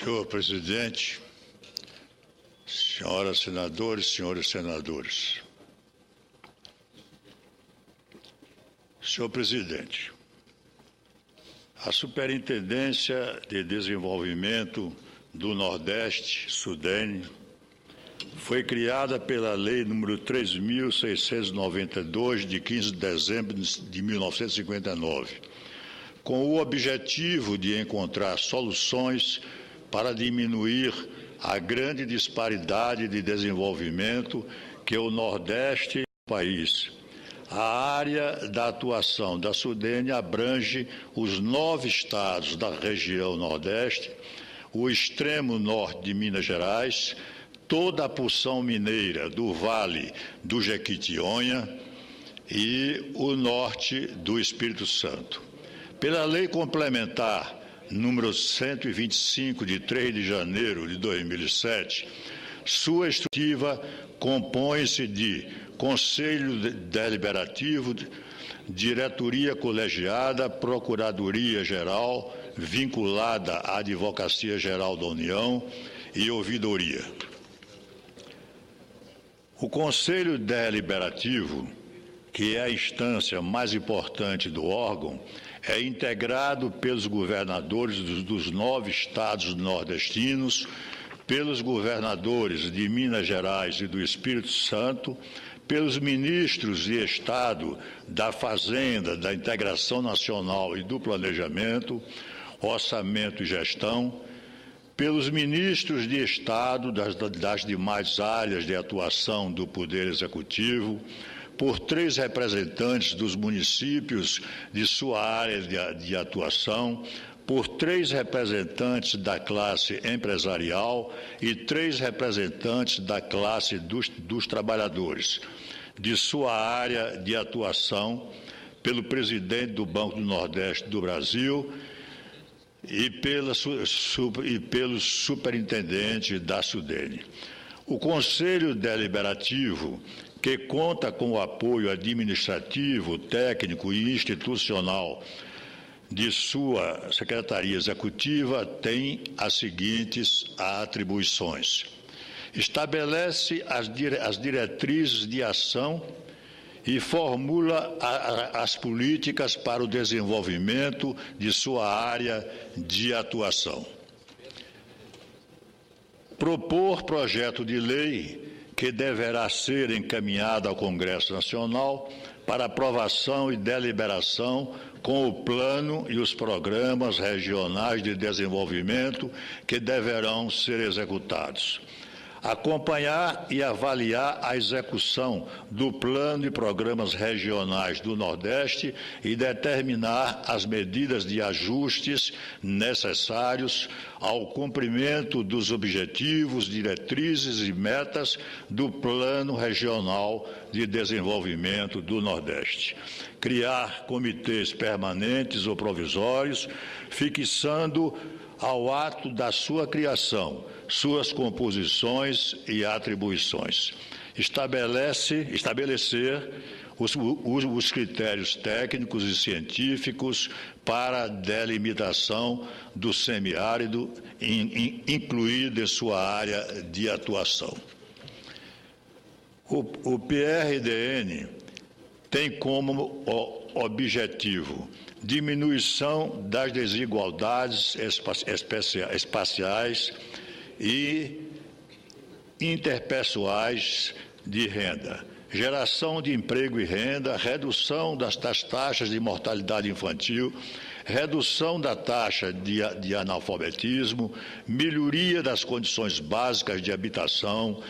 Senhor presidente, senhoras senadores, senhores senadores. Senhor presidente, a Superintendência de Desenvolvimento do Nordeste, SUDENE, foi criada pela Lei nº 3.692, de 15 de dezembro de 1959, com o objetivo de encontrar soluções para diminuir a grande disparidade de desenvolvimento que o Nordeste do país. A área da atuação da SUDENE abrange os 9 estados da região Nordeste, o extremo norte de Minas Gerais, toda a porção mineira do Vale do Jequitinhonha e o norte do Espírito Santo. Pela Lei Complementar número 125, de 3 de janeiro de 2007, sua estrutura compõe-se de Conselho Deliberativo, Diretoria Colegiada, Procuradoria-Geral, vinculada à Advocacia Geral da União e Ouvidoria. O Conselho Deliberativo, que é a instância mais importante do órgão, é integrado pelos governadores dos 9 estados nordestinos, pelos governadores de Minas Gerais e do Espírito Santo, pelos ministros de Estado da Fazenda, da Integração Nacional e do Planejamento, Orçamento e Gestão, pelos ministros de Estado das demais áreas de atuação do Poder Executivo, por 3 representantes dos municípios de sua área de atuação, por 3 representantes da classe empresarial e 3 representantes da classe dos trabalhadores de sua área de atuação, pelo presidente do Banco do Nordeste do Brasil e pelo superintendente da SUDENE. O Conselho Deliberativo, que conta com o apoio administrativo, técnico e institucional de sua Secretaria Executiva, tem as seguintes atribuições: estabelece as diretrizes de ação e formula as políticas para o desenvolvimento de sua área de atuação. Propor projeto de lei que deverá ser encaminhado ao Congresso Nacional para aprovação e deliberação com o plano e os programas regionais de desenvolvimento que deverão ser executados. Acompanhar e avaliar a execução do plano e programas regionais do Nordeste e determinar as medidas de ajustes necessários ao cumprimento dos objetivos, diretrizes e metas do Plano Regional de Desenvolvimento do Nordeste. Criar comitês permanentes ou provisórios, fixando ao ato da sua criação suas composições e atribuições. Estabelecer os critérios técnicos e científicos para a delimitação do semiárido, incluído em sua área de atuação. O PRDN tem como objetivo diminuição das desigualdades espaciais e interpessoais de renda, geração de emprego e renda, redução das taxas de mortalidade infantil, redução da taxa de analfabetismo, melhoria das condições básicas de habitação,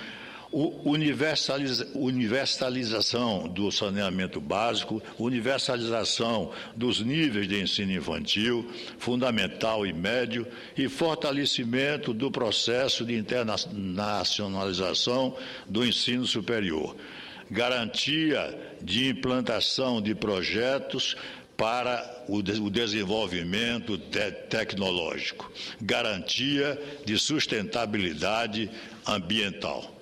universalização do saneamento básico, universalização dos níveis de ensino infantil, fundamental e médio e fortalecimento do processo de internacionalização do ensino superior, garantia de implantação de projetos para o desenvolvimento tecnológico, garantia de sustentabilidade ambiental.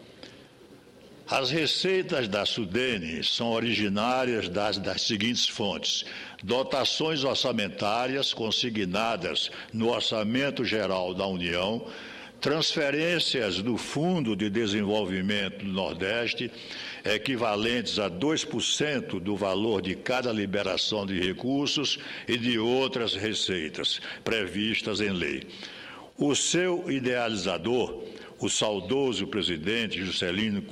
As receitas da Sudene são originárias das seguintes fontes: dotações orçamentárias consignadas no Orçamento Geral da União, transferências do Fundo de Desenvolvimento do Nordeste, equivalentes a 2% do valor de cada liberação de recursos e de outras receitas previstas em lei. O seu idealizador, o saudoso presidente Juscelino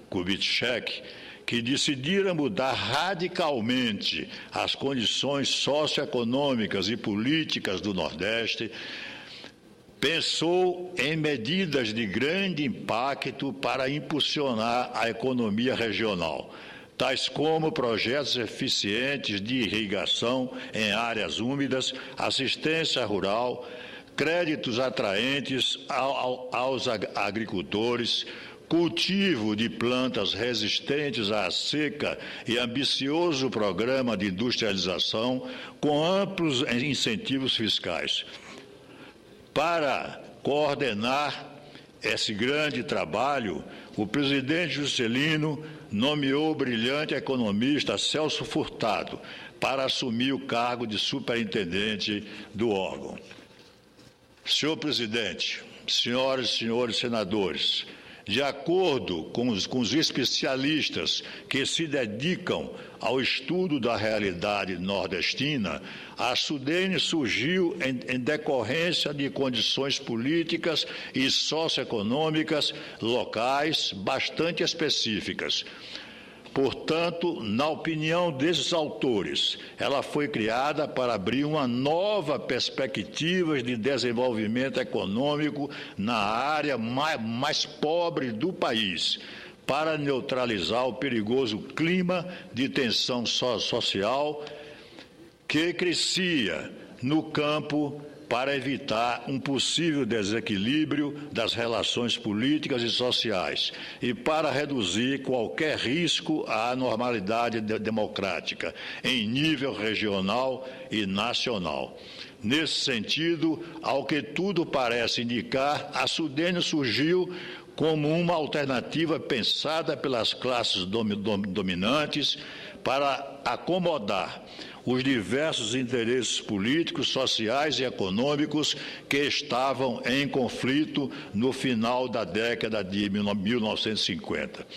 Kubitschek, que decidira mudar radicalmente as condições socioeconômicas e políticas do Nordeste, pensou em medidas de grande impacto para impulsionar a economia regional, tais como projetos eficientes de irrigação em áreas úmidas, assistência rural, créditos atraentes aos agricultores, cultivo de plantas resistentes à seca e ambicioso programa de industrialização com amplos incentivos fiscais. Para coordenar esse grande trabalho, o presidente Juscelino nomeou o brilhante economista Celso Furtado para assumir o cargo de superintendente do órgão. Senhor presidente, senhoras e senhores senadores, de acordo com os especialistas que se dedicam ao estudo da realidade nordestina, a Sudene surgiu em decorrência de condições políticas e socioeconômicas locais bastante específicas. Portanto, na opinião desses autores, ela foi criada para abrir uma nova perspectiva de desenvolvimento econômico na área mais pobre do país, para neutralizar o perigoso clima de tensão social que crescia no campo, para evitar um possível desequilíbrio das relações políticas e sociais e para reduzir qualquer risco à anormalidade democrática em nível regional e nacional. Nesse sentido, ao que tudo parece indicar, a Sudene surgiu como uma alternativa pensada pelas classes dominantes para acomodar os diversos interesses políticos, sociais e econômicos que estavam em conflito no final da década de 1950.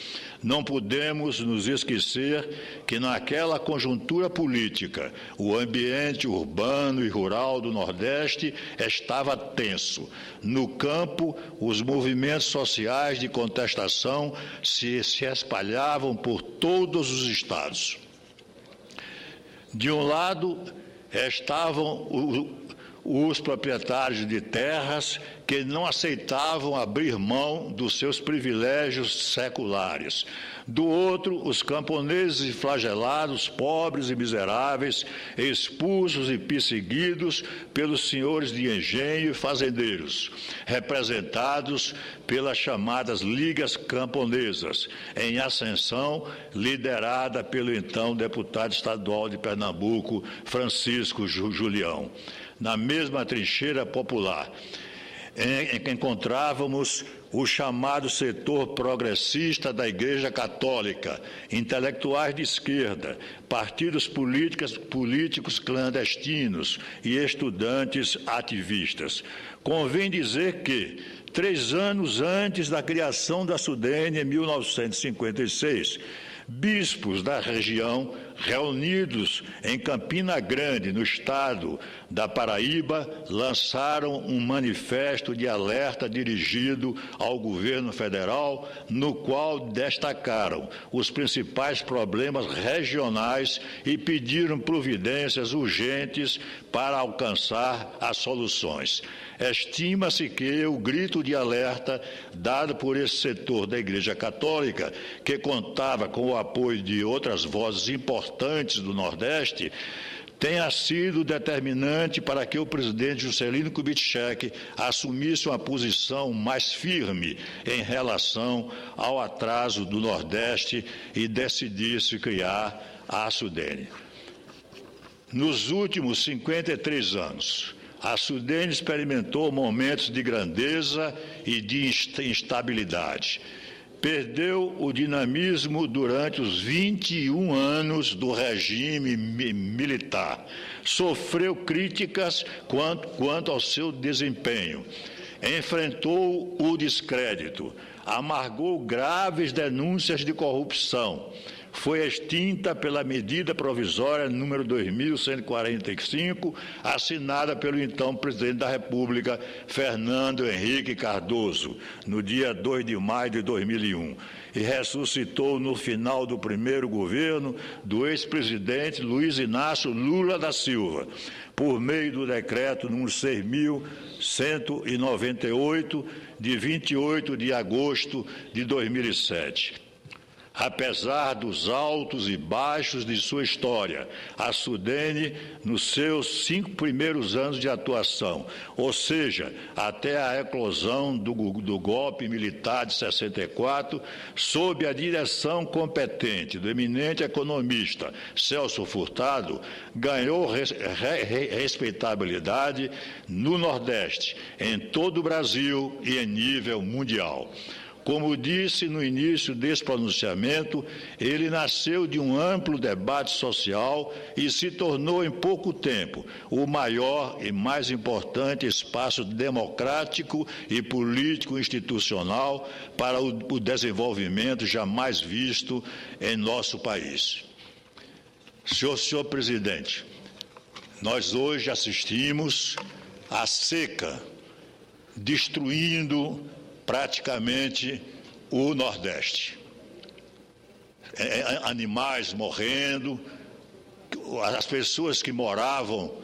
Não podemos nos esquecer que, naquela conjuntura política, o ambiente urbano e rural do Nordeste estava tenso. No campo, os movimentos sociais de contestação se espalhavam por todos os estados. De um lado, estavam os proprietários de terras que não aceitavam abrir mão dos seus privilégios seculares. Do outro, os camponeses flagelados, pobres e miseráveis, expulsos e perseguidos pelos senhores de engenho e fazendeiros, representados pelas chamadas Ligas Camponesas, em ascensão, liderada pelo então deputado estadual de Pernambuco, Francisco Julião. Na mesma trincheira popular, encontrávamos o chamado setor progressista da Igreja Católica, intelectuais de esquerda, partidos políticos clandestinos e estudantes ativistas. Convém dizer que, 3 anos antes da criação da Sudene, em 1956, bispos da região, reunidos em Campina Grande, no estado da Paraíba, lançaram um manifesto de alerta dirigido ao governo federal, no qual destacaram os principais problemas regionais e pediram providências urgentes para alcançar as soluções. Estima-se que o grito de alerta dado por esse setor da Igreja Católica, que contava com o apoio de outras vozes importantes do Nordeste, tenha sido determinante para que o presidente Juscelino Kubitschek assumisse uma posição mais firme em relação ao atraso do Nordeste e decidisse criar a Sudene. Nos últimos 53 anos, a Sudene experimentou momentos de grandeza e de instabilidade. perdeu o dinamismo durante os 21 anos do regime militar. Sofreu críticas quanto ao seu desempenho. Enfrentou o descrédito. Amargou graves denúncias de corrupção. Foi extinta pela medida provisória número 2145, assinada pelo então presidente da República, Fernando Henrique Cardoso, no dia 2 de maio de 2001, e ressuscitou no final do primeiro governo do ex-presidente Luiz Inácio Lula da Silva, por meio do decreto número 6.198, de 28 de agosto de 2007. Apesar dos altos e baixos de sua história, a SUDENE, nos seus 5 primeiros anos de atuação, ou seja, até a eclosão do golpe militar de 64, sob a direção competente do eminente economista Celso Furtado, ganhou respeitabilidade no Nordeste, em todo o Brasil e em nível mundial. Como disse no início desse pronunciamento, ele nasceu de um amplo debate social e se tornou em pouco tempo o maior e mais importante espaço democrático e político institucional para o desenvolvimento jamais visto em nosso país. Senhor presidente, nós hoje assistimos à seca, destruindo praticamente o Nordeste. Animais morrendo, as pessoas que moravam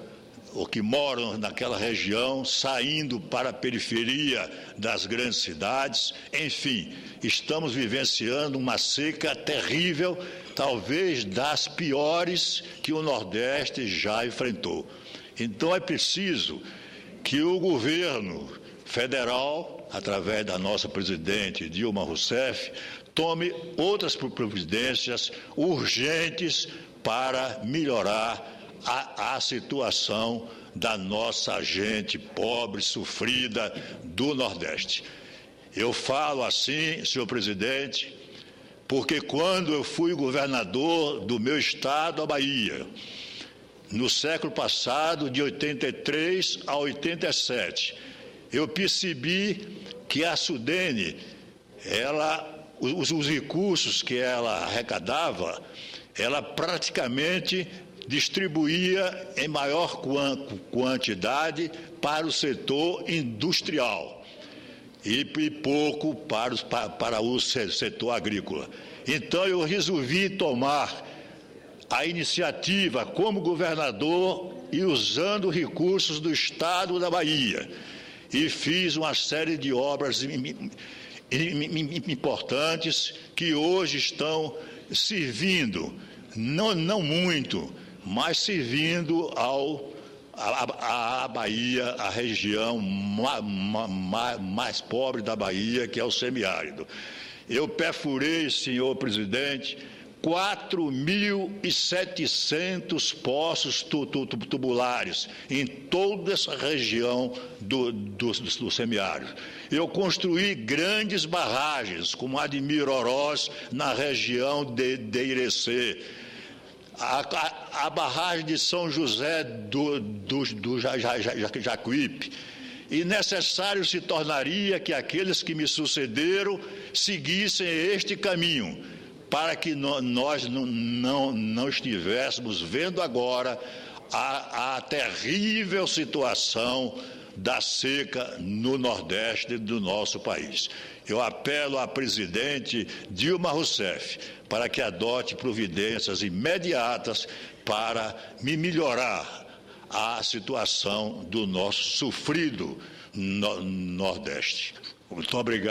ou que moram naquela região saindo para a periferia das grandes cidades. Enfim, estamos vivenciando uma seca terrível, talvez das piores que o Nordeste já enfrentou. Então é preciso que o governo federal, através da nossa presidente Dilma Rousseff, tome outras providências urgentes para melhorar a situação da nossa gente pobre, sofrida do Nordeste. Eu falo assim, senhor presidente, porque quando eu fui governador do meu estado, a Bahia, no século passado, de 83 a 87, eu percebi que a SUDENE, os recursos que ela arrecadava, ela praticamente distribuía em maior quantidade para o setor industrial e pouco para o setor agrícola. Então, eu resolvi tomar a iniciativa como governador e usando recursos do Estado da Bahia, e fiz uma série de obras importantes que hoje estão servindo, não muito, mas servindo à Bahia, a região mais pobre da Bahia, que é o semiárido. Eu perfurei, senhor presidente, 4.700 poços tubulares em toda essa região do semiárido. Eu construí grandes barragens, como a de Mirorós, na região de Irecê, a barragem de São José do Jacuípe. E necessário se tornaria que aqueles que me sucederam seguissem este caminho, para que nós não estivéssemos vendo agora a terrível situação da seca no Nordeste do nosso país. Eu apelo à presidente Dilma Rousseff para que adote providências imediatas para melhorar a situação do nosso sofrido Nordeste. Muito obrigado.